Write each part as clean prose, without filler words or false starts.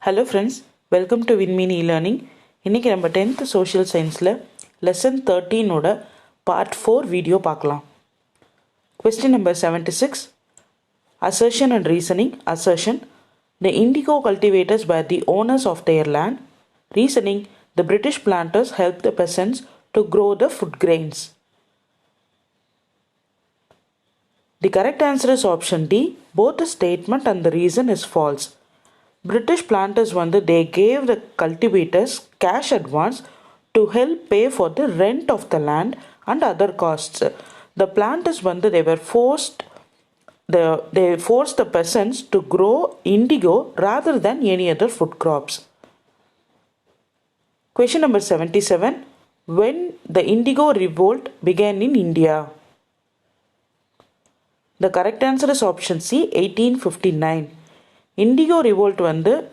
Hello friends, welcome to Vinmeen e learning. இன்றைக்கி நம்ம 10th social சயின்ஸில் லெசன் 13ஓட பார்ட் 4 வீடியோ பார்க்கலாம். Question number 76. Assertion and reasoning. Assertion: the indigo cultivators were the owners of their land. Reasoning: the British planters helped the peasants to grow the food grains. The correct answer is option D. Both the statement and the reason is false. British planters they gave the cultivators cash advance to help pay for the rent of the land and other costs. The planters they were forced the peasants to grow indigo rather than any other food crops. Question number 77. When the indigo revolt began in India? The correct answer is option C, 1859. Indigo revolt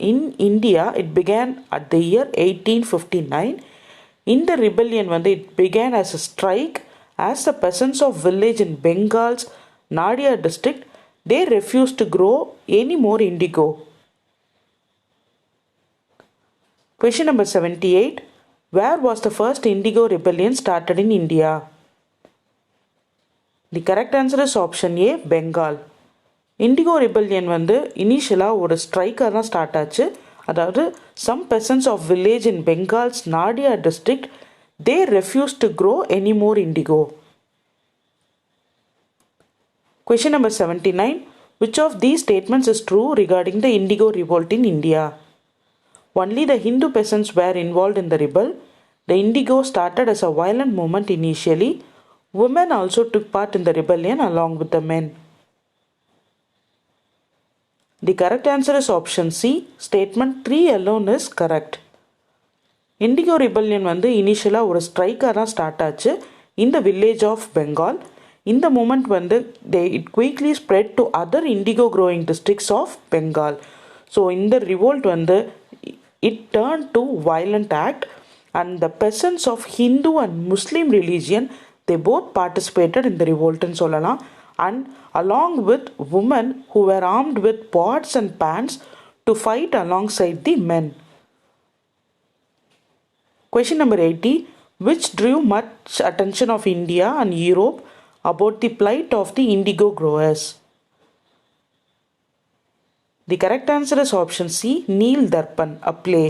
in India, it began at the year 1859. In the rebellion it began as a strike as the peasants of village in Bengal's Nadia district, they refused to grow any more indigo. Question number 78. Where was the first indigo rebellion started in India? The correct answer is option A, Bengal. Indigo rebellion இனிஷியலாக ஒரு ஸ்ட்ரைக்காக தான் start ஆச்சு. அதாவது some peasants of village in Bengal's Nadia district they refuse to grow any more indigo. Question number 79. Which of these statements is true regarding the indigo revolt in India? Only the Hindu peasants were involved in the rebel. The indigo started as a violent movement initially. Women also took part in the rebellion along with the men. The correct answer is option C. Statement 3 alone is correct. Indigo rebellion இனிஷியலாக ஒரு ஸ்ட்ரைக்காக தான் start ஆச்சு in the village of Bengal. இந்த moment it quickly spread to other indigo growing districts of Bengal. So இந்த revolt it turned to violent act and the peasants of Hindu and Muslim religion they both participated in the revolt ன்னு சொல்லலாம். And along with women who were armed with pots and pans to fight alongside the men. Question number 80. Which drew much attention of India and Europe about the plight of the indigo growers? The correct answer is option C, Neel Darpan, a play.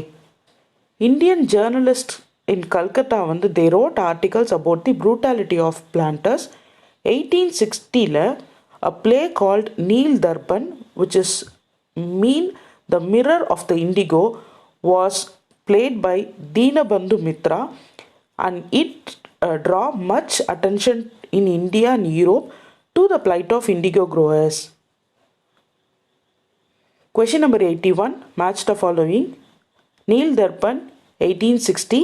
Indian journalists in Calcutta they wrote articles about the brutality of planters. 1860 a play called Neel Darpan, which is mean the mirror of the indigo, was played by Dinabandhu Mitra and it draw much attention in India and Europe to the plight of indigo growers. Question number 81. Match the following. Neel Darpan 1860,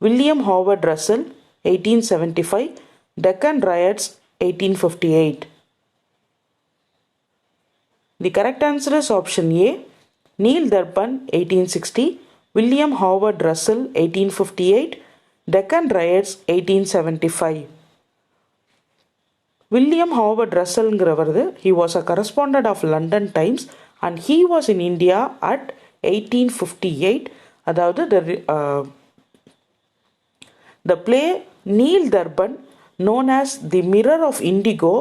William Howard Russell 1875, Deccan Riots 1858. The correct answer is option A, Neel Darpan 1860, William Howard Russell 1858, Deccan Riots 1875. William Howard Russell he was a correspondent of London Times and he was in India at 1858. அதாவது the play Neel Darpan, known as The Mirror of Indigo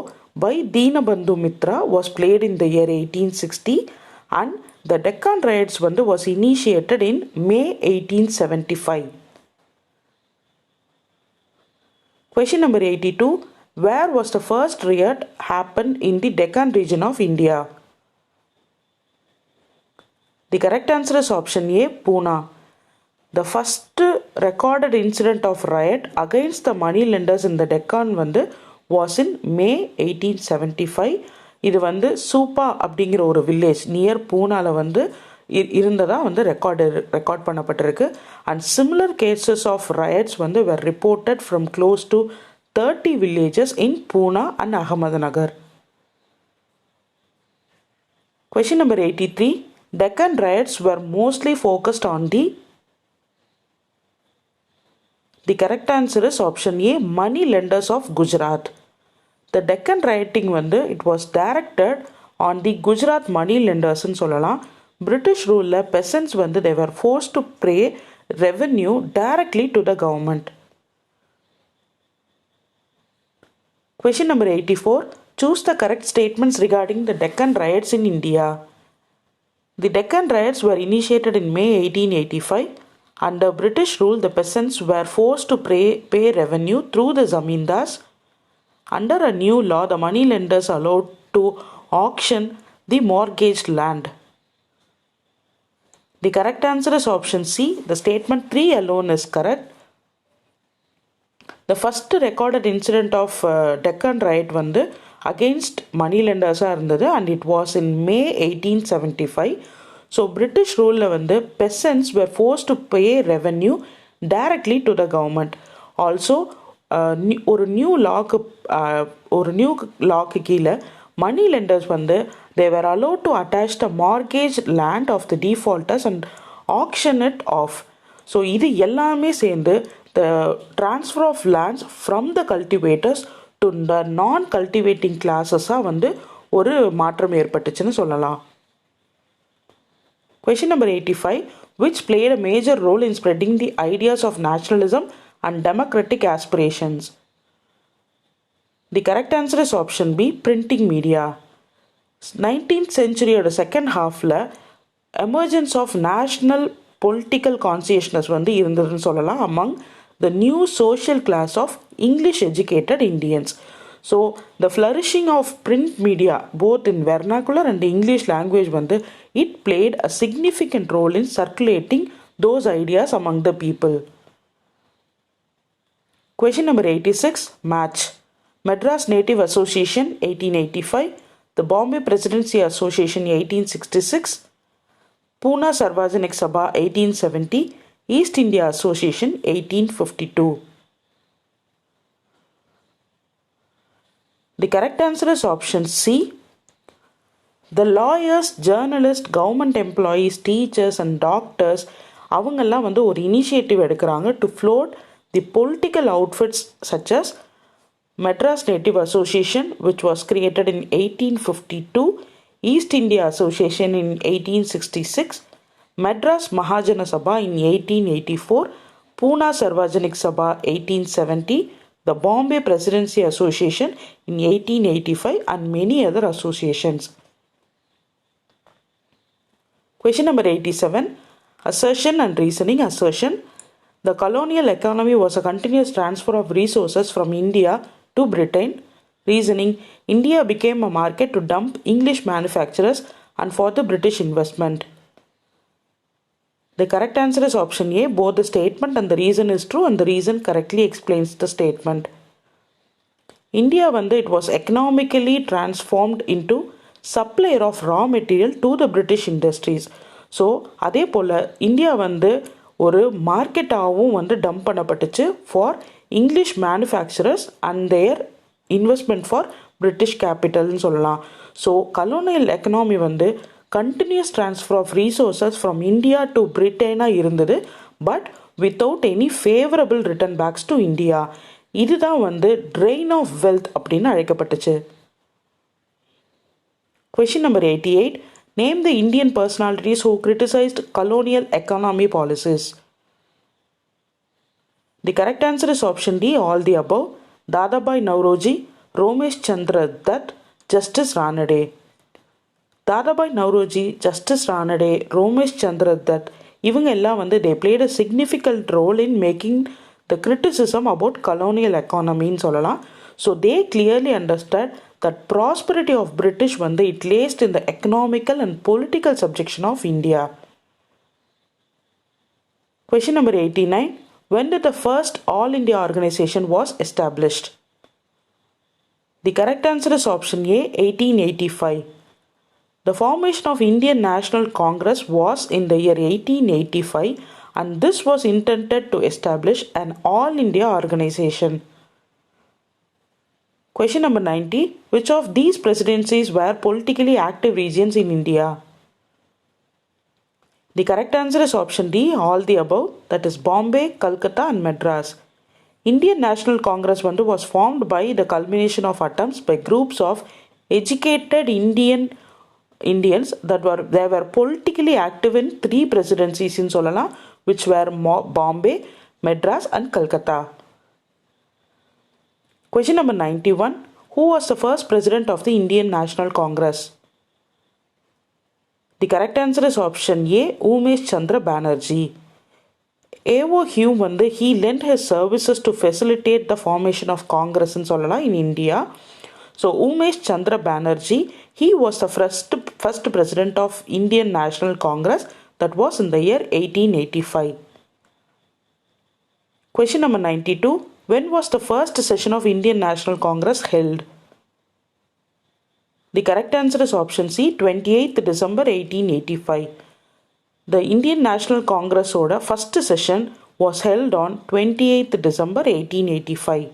by Dinabandhu Mitra, was played in the year 1860 and the Deccan Riots was initiated in May 1875. Question number 82. Where was the first riot happened in the Deccan region of India? The correct answer is option A, Pune. The first recorded incident of riot against the money lenders in the Deccan was in May 1875. இது சூப்பா அப்படிங்கிற ஒரு village near பூனால இருந்ததா record பண்ணப்பட்டிருக்கு. And similar cases of riots were reported from close to 30 villages in Pune and Ahmednagar. Question number 83. Deccan riots were mostly focused on the correct answer is option A, money lenders of Gujarat. The Deccan rioting it was directed on the Gujarat money lenders ன்னு சொல்லலாம். British rule peasants வந்து they were forced to pay revenue directly to the government. Question number 84. Choose the correct statements regarding the Deccan riots in India. The Deccan riots were initiated in May 1885. Under British rule, the peasants were forced to pay revenue through the zamindars. Under a new law, the moneylenders allowed to auction the mortgaged land. The correct answer is option C. The statement 3 alone is correct. The first recorded incident of Deccan riot வந்து against moneylenders இருந்தது and it was in May 1875. So British rule வந்து peasants were forced to pay revenue directly to the government. Also ஒரு new lock கீழே moneylenders வந்து they were allowed to attach the mortgaged land of the defaulters and auction it off. So இது எல்லாமே சேர்ந்து the transfer of lands from the cultivators to the non-cultivating classes வந்து ஒரு மாற்றம் ஏற்பட்டுச்சுன்னு சொல்லலாம். Question number 85. Which played a major role in spreading the ideas of nationalism and democratic aspirations? The correct answer is option B. Printing media. 19th century second halfல emergence of national political consciousness வந்து இருந்ததுன்னு சொல்லலாம் among the new social class of English educated Indians. So the flourishing of print media both in vernacular and English language வந்து it played a significant role in circulating those ideas among the people. Question number 86. Match. Madras Native Association 1885, the Bombay Presidency Association 1866, Pune Sarvajanik Sabha 1870, East India Association 1852. The correct answer is option C. The lawyers, journalists, government employees, teachers and doctors அவங்கெல்லாம் வந்து ஒரு initiative எடுக்கிறாங்க to float the political outfits such as Madras Native Association which was created in 1852, East India Association in 1866, Madras Mahajana Sabha in 1884, Pune Sarvajanik Sabha 1870, the Bombay Presidency Association in 1885 and many other associations. Question number 87. Assertion and reasoning. Assertion. The colonial economy was a continuous transfer of resources from India to Britain. Reasoning. India became a market to dump English manufacturers and for the British investment. The correct answer is option A. Both the statement and the reason is true and the reason correctly explains the statement. India வந்து it was economically transformed into supplier of raw material to the British industries. So அதே போல் India வந்து ஒரு மார்க்கெட்டாகவும் வந்து dump பண்ணப்பட்டுச்சு for English manufacturers and their investment for British கேபிட்டல்னு சொல்லலாம். ஸோ கலோனியல் எக்கனாமி வந்து continuous transfer of resources from India to பிரிட்டனாக இருந்தது, but without any favourable return backs to India. இதுதான் வந்து ட்ரெயின் ஆஃப் வெல்த் அப்படின்னு அழைக்கப்பட்டுச்சு. Question number 88. Name the Indian personalities who criticized colonial economy policies. The correct answer is option D. All the above. Dadabhai Nauroji, Romesh Chandra Dutt, Justice Ranade. Dadabhai Nauroji, Justice Ranade, Romesh Chandra Dutt இவங்க எல்லாம் வந்து they played a significant role in making the criticism about colonial economy ன்னு சொல்லலாம். So they clearly understood that prosperity of British வந்து it lays in the economical and political subjection of India. Question number 89. When did the first All India organization was established? The correct answer is option A. 1885. The formation of Indian National Congress was in the year 1885 and this was intended to establish an All India organization. Question number 90. Which of these presidencies were politically active regions in India? The correct answer is option D. All the above. That is Bombay, Calcutta and Madras. Indian National Congress was formed by the culmination of attempts by groups of educated Indian Indians that were politically active in 3 presidencies in சொல்லலாம், which were Bombay, Madras and Calcutta. Question number 91. Who was the first president of the Indian National Congress? The correct answer is option A, Umesh Chandra Banerjee. A.O. Hume he lent his services to facilitate the formation of Congress in India. So Umesh Chandra Banerjee, he was the first president of Indian National Congress, that was in the year 1885. Question number 92. When was the first session of Indian National Congress held? The correct answer is option C, 28th December 1885. The Indian National Congress oda first session was held on 28th December 1885.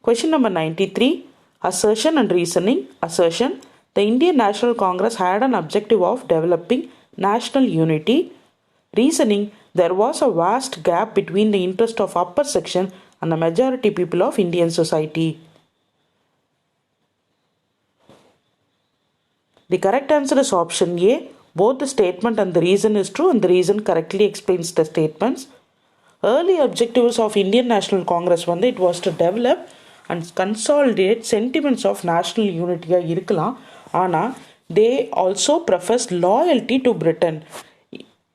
Question number 93. Assertion and reasoning. Assertion. The Indian National Congress had an objective of developing national unity. Reasoning. There was a vast gap between the interest of upper section and the majority people of Indian society. The correct answer is option A. Both the statement and the reason is true, and the reason correctly explains the statements. Early objectives of Indian National Congress it was to develop and consolidate sentiments of national unity irukkalam, ana they also professed loyalty to Britain.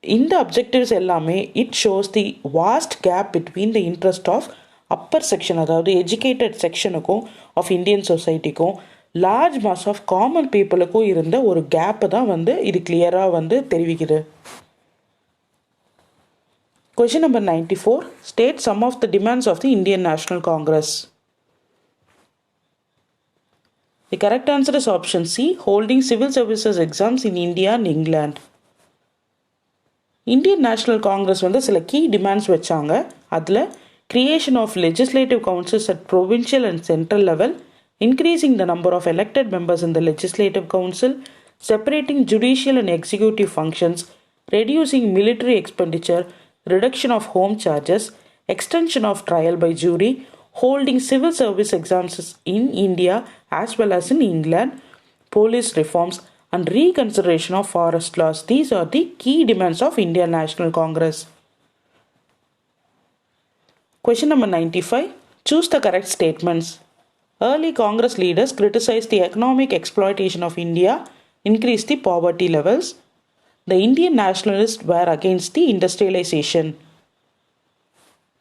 In the objectives ellame it shows the vast gap between the interest of upper section, adhaadu educated section of Indian society large mass of common people irundha oru gap தான் இது clear-ஆ தெரிவிக்குது. Question number 94. State some of the demands of the Indian National Congress. The correct answer is option C, holding civil services exams in India and England. Indian National Congress சில key demands வச்சாங்க. அதுல creation of legislative councils at provincial and central level, increasing the number of elected members in the legislative council, separating judicial and executive functions, reducing military expenditure, reduction of home charges, extension of trial by jury, holding civil service exams in India as well as in England, police reforms, and reconsideration of forest laws. These are the key demands of Indian National Congress. Question number 95. Choose the correct statements. Early Congress leaders criticized the economic exploitation of India, increased the poverty levels. The Indian nationalists were against the industrialization.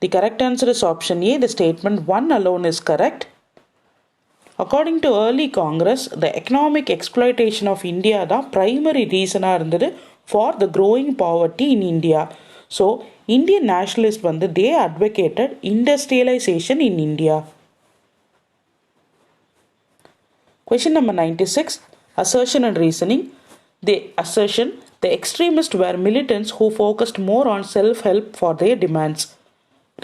The correct answer is option A. The statement 1 alone is correct. According to early Congress, the economic exploitation of India the primary reason for the growing poverty in India. So, Indian nationalists they advocated industrialization in India. Question number 96. Assertion and reasoning. The assertion. The extremists were militants who focused more on self-help for their demands.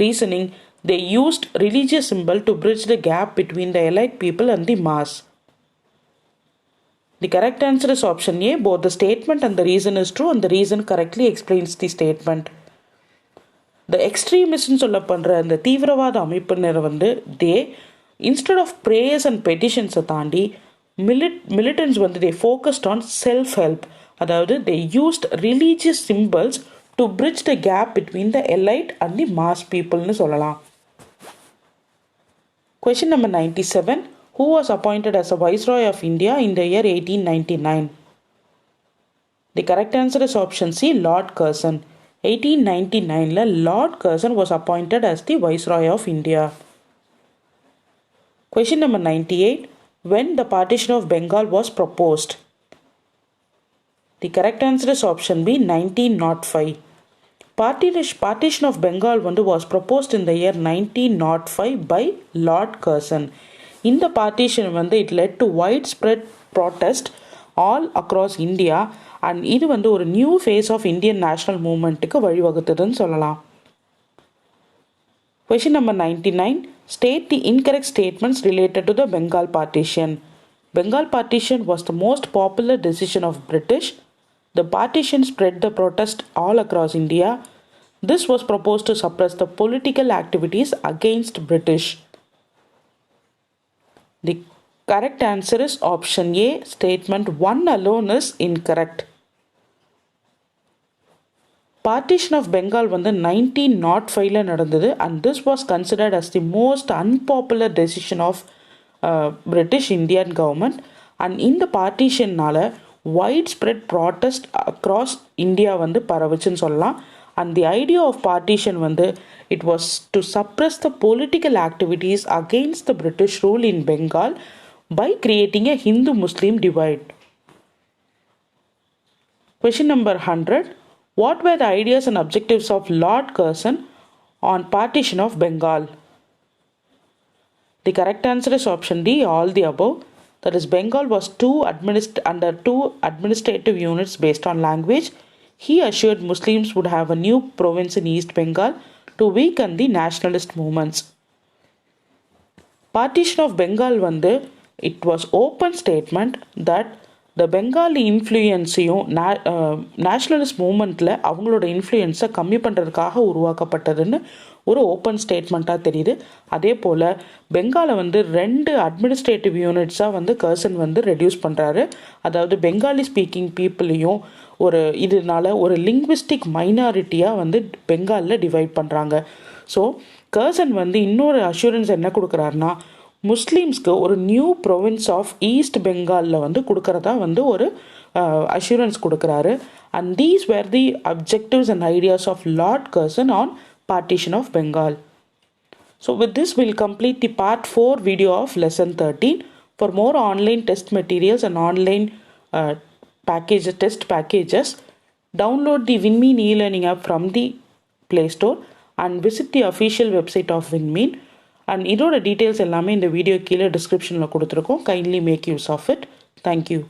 Reasoning. They used religious symbol to bridge the gap between the elite people and the mass. The correct answer is option A. Both the statement and the reason is true, and the reason correctly explains the statement. The extremists சொல்ல பண்ற அந்த தீவிரவாத அமைப்பினர் they instead of prayers and petitions தாண்டி militants they focused on self-help. அதாவது they used religious symbols to bridge the gap between the elite and the mass people னு சொல்லலாம். Question number 97. Who was appointed as a Viceroy of India in the year 1899? The correct answer is option C, Lord Curzon. 1899 Lord Curzon was appointed as the Viceroy of India. Question number 98. When the partition of Bengal was proposed? The correct answer is option B, 1905. Partition of Bengal was proposed in the year 1905 by Lord Curzon. In the partition it led to widespread protest all across India, and இது ஒரு new phase of Indian national movement க்கு வழிவகுத்ததுன்னு சொல்லலாம். Question number 99. State the incorrect statements related to the Bengal partition. Bengal partition was the most popular decision of British. The partition spread the protest all across India. This was proposed to suppress the political activities against British. The Correct answer is option A. Statement 1 alone is incorrect. Partition of Bengal வந்து 1905 நடந்தது and this was considered as the most unpopular decision of British Indian government and இந்த பார்ட்டிஷன்னால widespread protest across India வந்து பரவுச்சுன்னு சொல்லலாம். And the idea of partition வந்து it was to suppress the political activities against the British rule in Bengal by creating a Hindu-Muslim divide. Question number 100. What were the ideas and objectives of Lord Curzon on partition of Bengal? The correct answer is option D, all the above. That is, Bengal was under two administrative units based on language. He assured Muslims would have a new province in East Bengal to weaken the nationalist movements. Partition of Bengal வந்து it was open statement that the Bengali இன்ஃப்ளூயன்ஸையும் nationalist மூமெண்ட்டில் அவங்களோட இன்ஃப்ளூயன்ஸை கம்மி பண்ணுறதுக்காக உருவாக்கப்பட்டதுன்னு ஒரு open ஸ்டேட்மெண்ட்டாக தெரியுது. அதே போல் பெங்காலை வந்து 2 அட்மினிஸ்ட்ரேட்டிவ் யூனிட்ஸாக வந்து கர்சன் வந்து ரெடியூஸ் பண்ணுறாரு. அதாவது பெங்காலி ஸ்பீக்கிங் பீப்புளையும் இதனால ஒரு லிங்க்விஸ்டிக் மைனாரிட்டியாக வந்து பெங்காலில் டிவைட் பண்ணுறாங்க. ஸோ கர்சன் வந்து இன்னொரு அஷூரன்ஸ் என்ன கொடுக்குறாருனா, முஸ்லீம்ஸ்க்கு ஒரு நியூ ப்ரொவின்ஸ் ஆஃப் ஈஸ்ட் பெங்காலில் வந்து கொடுக்கறதா வந்து ஒரு அஷூரன்ஸ் கொடுக்குறாரு. And these were the objectives and ideas of Lord Curzon on partition of Bengal. So with this we'll complete the part 4 video of lesson 13. For more online test materials and online test packages, download the WinMean e-learning app from the Play Store and visit the official website of WinMean. And இதோட details எல்லாமே இந்த video கீழே டிஸ்கிரிப்ஷனில் கொடுத்துருக்கோம். Kindly make use of it. Thank you.